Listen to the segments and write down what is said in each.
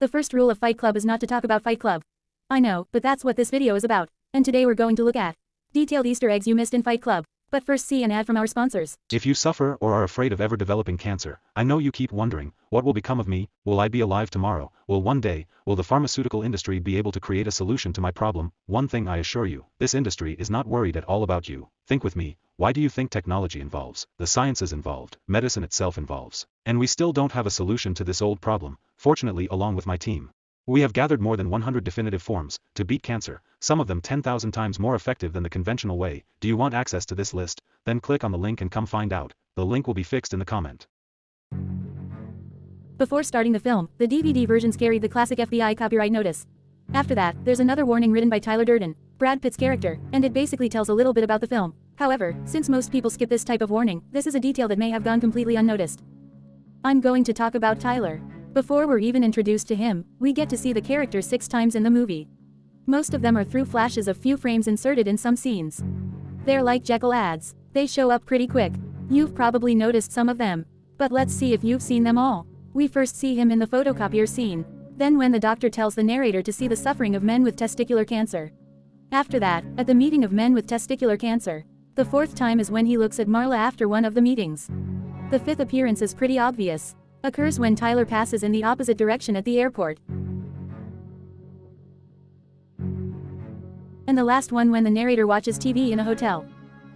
The first rule of Fight Club is not to talk about Fight Club. I know, but that's what this video is about. And today we're going to look at detailed Easter eggs you missed in Fight Club. But first, see an ad from our sponsors. If you suffer or are afraid of ever developing cancer, I know you keep wondering, what will become of me? Will I be alive tomorrow? Will the pharmaceutical industry be able to create a solution to my problem? One thing I assure you, this industry is not worried at all about you. Think with me, why do you think technology involves, the sciences involved, medicine itself involves? And we still don't have a solution to this old problem, fortunately along with my team. We have gathered more than 100 definitive forms to beat cancer, some of them 10,000 times more effective than the conventional way. Do you want access to this list? Then click on the link and come find out. The link will be fixed in the comment. Before starting the film, the DVD versions carried the classic FBI copyright notice. After that, there's another warning written by Tyler Durden, Brad Pitt's character, and it basically tells a little bit about the film. However, since most people skip this type of warning, this is a detail that may have gone completely unnoticed. I'm going to talk about Tyler. Before we're even introduced to him, we get to see the character 6 times in the movie. Most of them are through flashes of few frames inserted in some scenes. They're like Jekyll ads. They show up pretty quick. You've probably noticed some of them. But let's see if you've seen them all. We first see him in the photocopier scene. Then when the doctor tells the narrator to see the suffering of men with testicular cancer. After that, at the meeting of men with testicular cancer. The 4th time is when he looks at Marla after one of the meetings. The 5th appearance is pretty obvious. Occurs when Tyler passes in the opposite direction at the airport. And the last one when the narrator watches TV in a hotel.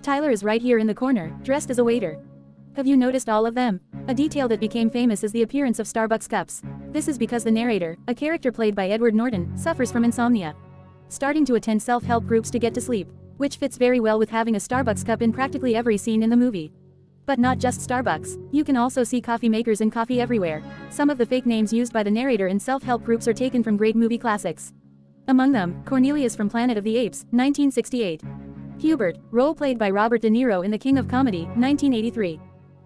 Tyler is right here in the corner, dressed as a waiter. Have you noticed all of them? A detail that became famous is the appearance of Starbucks cups. This is because the narrator, a character played by Edward Norton, suffers from insomnia. Starting to attend self-help groups to get to sleep, which fits very well with having a Starbucks cup in practically every scene in the movie. But not just Starbucks, you can also see coffee makers and coffee everywhere. Some of the fake names used by the narrator in self-help groups are taken from great movie classics. Among them, Cornelius from Planet of the Apes, 1968. Hubert, role played by Robert De Niro in The King of Comedy, 1983.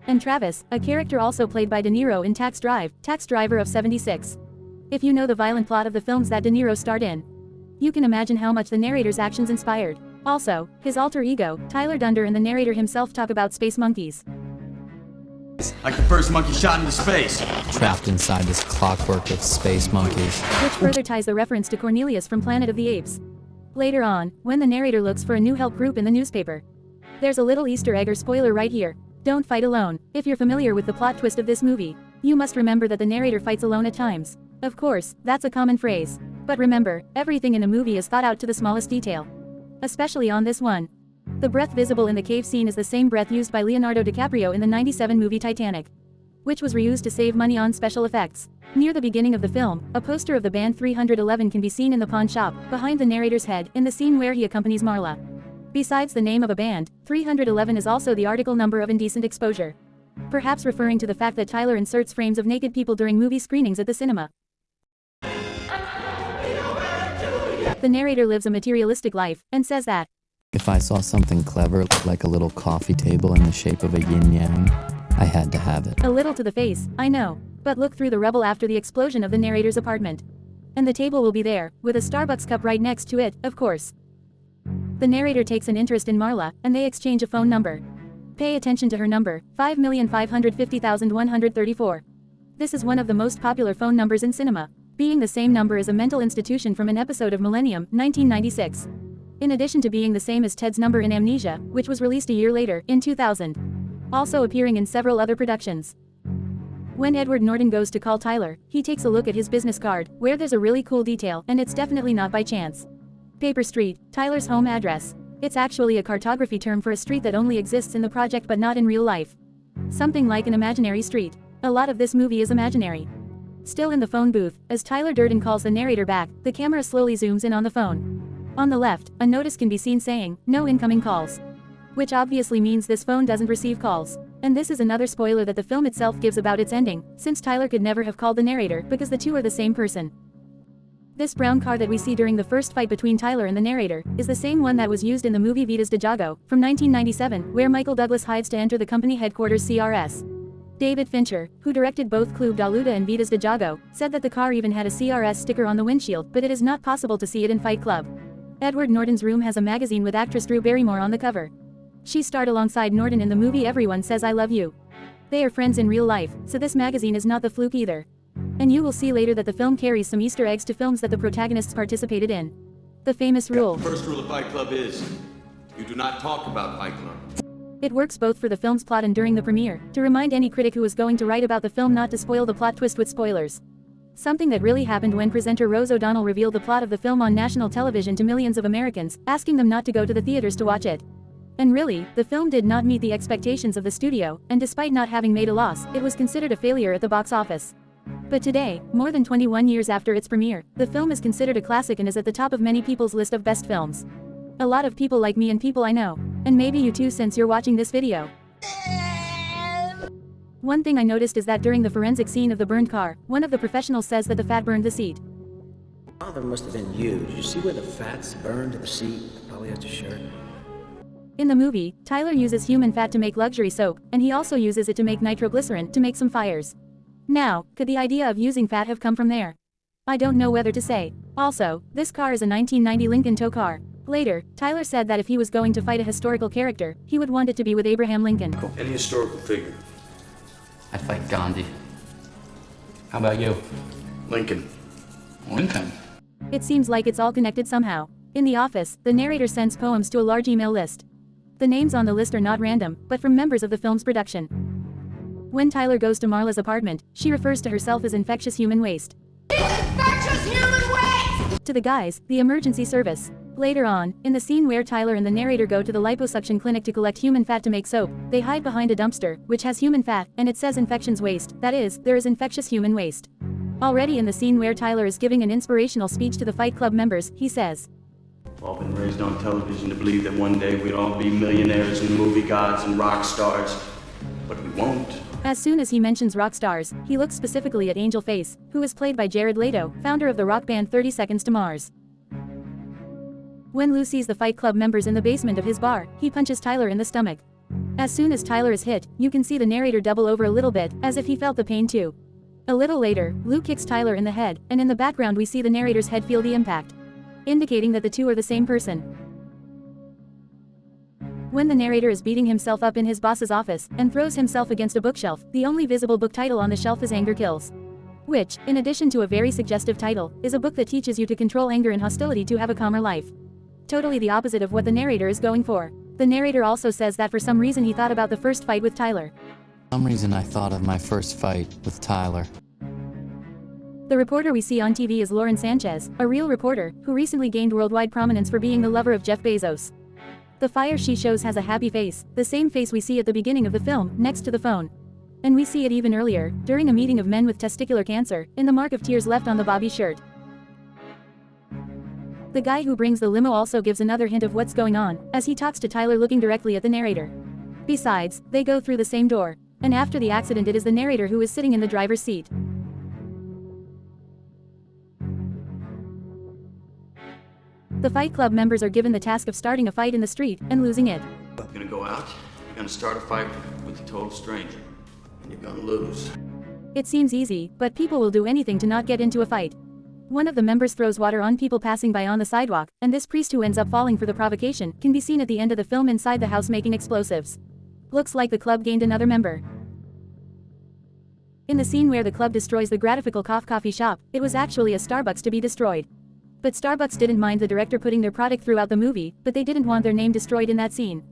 And Travis, a character also played by De Niro in Tax Driver of 76. If you know the violent plot of the films that De Niro starred in, you can imagine how much the narrator's actions inspired. Also, his alter ego, Tyler Durden, and the narrator himself talk about space monkeys. Like the first monkey shot into space. Trapped inside this clockwork of space monkeys. Which further ties the reference to Cornelius from Planet of the Apes. Later on, when the narrator looks for a new help group in the newspaper. There's a little Easter egg or spoiler right here. Don't fight alone. If you're familiar with the plot twist of this movie, you must remember that the narrator fights alone at times. Of course, that's a common phrase. But remember, everything in a movie is thought out to the smallest detail. Especially on this one. The breath visible in the cave scene is the same breath used by Leonardo DiCaprio in the '97 movie Titanic, which was reused to save money on special effects. Near the beginning of the film, a poster of the band 311 can be seen in the pawn shop, behind the narrator's head, in the scene where he accompanies Marla. Besides the name of a band, 311 is also the article number of indecent exposure. Perhaps referring to the fact that Tyler inserts frames of naked people during movie screenings at the cinema. The narrator lives a materialistic life, and says that, If I saw something clever, like a little coffee table in the shape of a yin-yang, I had to have it. a little to the face, I know. But look through the rubble after the explosion of the narrator's apartment. And the table will be there, with a Starbucks cup right next to it, of course. The narrator takes an interest in Marla, and they exchange a phone number. Pay attention to her number, 5,550,134. This is one of the most popular phone numbers in cinema, being the same number as a mental institution from an episode of Millennium, 1996. In addition to being the same as Ted's number in Amnesia, which was released a year later, in 2000. Also appearing in several other productions. When Edward Norton goes to call Tyler, he takes a look at his business card, where there's a really cool detail, and it's definitely not by chance. Paper Street, Tyler's home address. It's actually a cartography term for a street that only exists in the project but not in real life. Something like an imaginary street. A lot of this movie is imaginary. Still in the phone booth, as Tyler Durden calls the narrator back, the camera slowly zooms in on the phone. On the left, a notice can be seen saying, "No incoming calls." Which obviously means this phone doesn't receive calls. And this is another spoiler that the film itself gives about its ending, since Tyler could never have called the narrator because the two are the same person. This brown car that we see during the first fight between Tyler and the narrator is the same one that was used in the movie Vidas de Jago, from 1997, where Michael Douglas hides to enter the company headquarters CRS. David Fincher, who directed both Club da Luta and Vidas de Jago, said that the car even had a CRS sticker on the windshield, but it is not possible to see it in Fight Club. Edward Norton's room has a magazine with actress Drew Barrymore on the cover. She starred alongside Norton in the movie Everyone Says I Love You. They are friends in real life, so this magazine is not the fluke either. And you will see later that the film carries some Easter eggs to films that the protagonists participated in. The famous rule. The first rule of Fight Club is, you do not talk about Fight Club. It works both for the film's plot and during the premiere, to remind any critic who is going to write about the film not to spoil the plot twist with spoilers. Something that really happened when presenter Rose O'Donnell revealed the plot of the film on national television to millions of Americans, asking them not to go to the theaters to watch it. And really, the film did not meet the expectations of the studio, and despite not having made a loss, it was considered a failure at the box office. But today, more than 21 years after its premiere, the film is considered a classic and is at the top of many people's list of best films. A lot of people like me and people I know. And maybe you too since you're watching this video. One thing I noticed is that during the forensic scene of the burned car, one of the professionals says that the fat burned the seat. Father must have been you. Did you see where the fat's burned to the seat? Probably has a shirt. In the movie, Tyler uses human fat to make luxury soap, and he also uses it to make nitroglycerin to make some fires. Now, could the idea of using fat have come from there? I don't know whether to say. Also, this car is a 1990 Lincoln tow car. Later, Tyler said that if he was going to fight a historical character, he would want it to be with Abraham Lincoln. Any historical figure. I'd fight Gandhi. How about you? Lincoln. Lincoln? It seems like it's all connected somehow. In the office, the narrator sends poems to a large email list. The names on the list are not random, but from members of the film's production. When Tyler goes to Marla's apartment, she refers to herself as infectious human waste. Infectious human waste! To the guys, the emergency service. Later on, in the scene where Tyler and the narrator go to the liposuction clinic to collect human fat to make soap, they hide behind a dumpster, which has human fat, and it says infections waste, that is, there is infectious human waste. Already in the scene where Tyler is giving an inspirational speech to the Fight Club members, he says, We've all been raised on television to believe that one day we'd all be millionaires and movie gods and rock stars, but we won't. As soon as he mentions rock stars, he looks specifically at Angel Face, who is played by Jared Leto, founder of the rock band 30 Seconds to Mars. When Lou sees the Fight Club members in the basement of his bar, he punches Tyler in the stomach. As soon as Tyler is hit, you can see the narrator double over a little bit, as if he felt the pain too. A little later, Lou kicks Tyler in the head, and in the background we see the narrator's head feel the impact, indicating that the two are the same person. When the narrator is beating himself up in his boss's office, and throws himself against a bookshelf, the only visible book title on the shelf is Anger Kills. Which, in addition to a very suggestive title, is a book that teaches you to control anger and hostility to have a calmer life. Totally the opposite of what the narrator is going for. The narrator also says that for some reason he thought about the first fight with Tyler. For some reason I thought of my first fight with Tyler. The reporter we see on TV is Lauren Sanchez, a real reporter, who recently gained worldwide prominence for being the lover of Jeff Bezos. The fire she shows has a happy face, the same face we see at the beginning of the film, next to the phone. And we see it even earlier, during a meeting of men with testicular cancer, in the mark of tears left on the Bobby shirt. The guy who brings the limo also gives another hint of what's going on, as he talks to Tyler looking directly at the narrator. Besides, they go through the same door. And after the accident it is the narrator who is sitting in the driver's seat. The Fight Club members are given the task of starting a fight in the street, and losing it. You're gonna go out, you're gonna start a fight with a total stranger, and you're gonna lose. It seems easy, but people will do anything to not get into a fight. One of the members throws water on people passing by on the sidewalk, and this priest who ends up falling for the provocation can be seen at the end of the film inside the house making explosives. Looks like the club gained another member. In the scene where the club destroys the Gratifical coffee shop, it was actually a Starbucks to be destroyed. But Starbucks didn't mind the director putting their product throughout the movie, but they didn't want their name destroyed in that scene.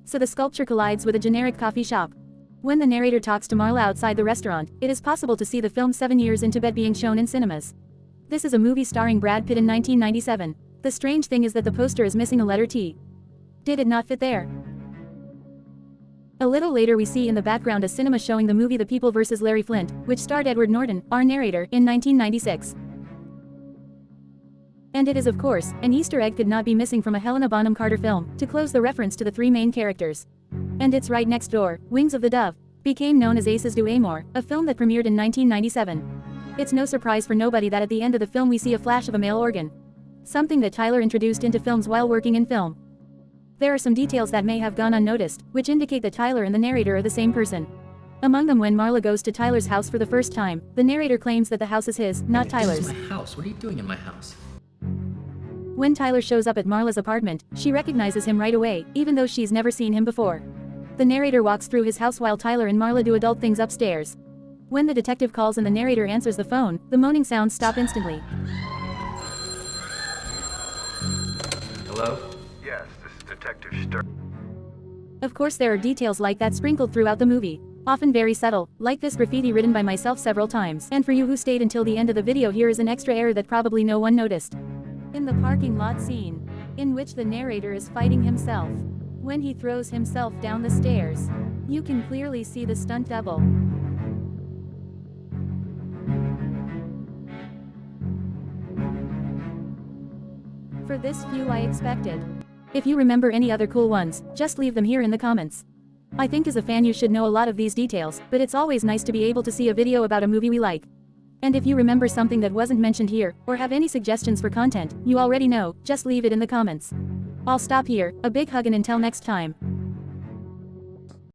So the sculpture collides with a generic coffee shop. When the narrator talks to Marla outside the restaurant, it is possible to see the film 7 years into bed being shown in cinemas. This is a movie starring Brad Pitt in 1997. The strange thing is that the poster is missing a letter T. Did it not fit there? A little later we see in the background a cinema showing the movie The People vs. Larry Flynt, which starred Edward Norton, our narrator, in 1996. And it is of course, an Easter egg could not be missing from a Helena Bonham Carter film, to close the reference to the three main characters. And it's right next door, Wings of the Dove became known as Aces do Amor, a film that premiered in 1997. It's no surprise for nobody that at the end of the film we see a flash of a male organ. Something that Tyler introduced into films while working in film. There are some details that may have gone unnoticed, which indicate that Tyler and the narrator are the same person. Among them, when Marla goes to Tyler's house for the first time, the narrator claims that the house is his, not Tyler's. This is my house. What are you doing in my house? When Tyler shows up at Marla's apartment, she recognizes him right away, even though she's never seen him before. The narrator walks through his house while Tyler and Marla do adult things upstairs. When the detective calls and the narrator answers the phone, the moaning sounds stop instantly. Hello? Yes, this is Detective Stern. Of course there are details like that sprinkled throughout the movie. Often very subtle, like this graffiti written by myself several times. And for you who stayed until the end of the video, here is an extra error that probably no one noticed. In the parking lot scene, in which the narrator is fighting himself, when he throws himself down the stairs, you can clearly see the stunt double. For this few I expected. If you remember any other cool ones, just leave them here in the comments. I think as a fan you should know a lot of these details, but it's always nice to be able to see a video about a movie we like. And if you remember something that wasn't mentioned here, or have any suggestions for content, you already know, just leave it in the comments. I'll stop here, a big hug and until next time.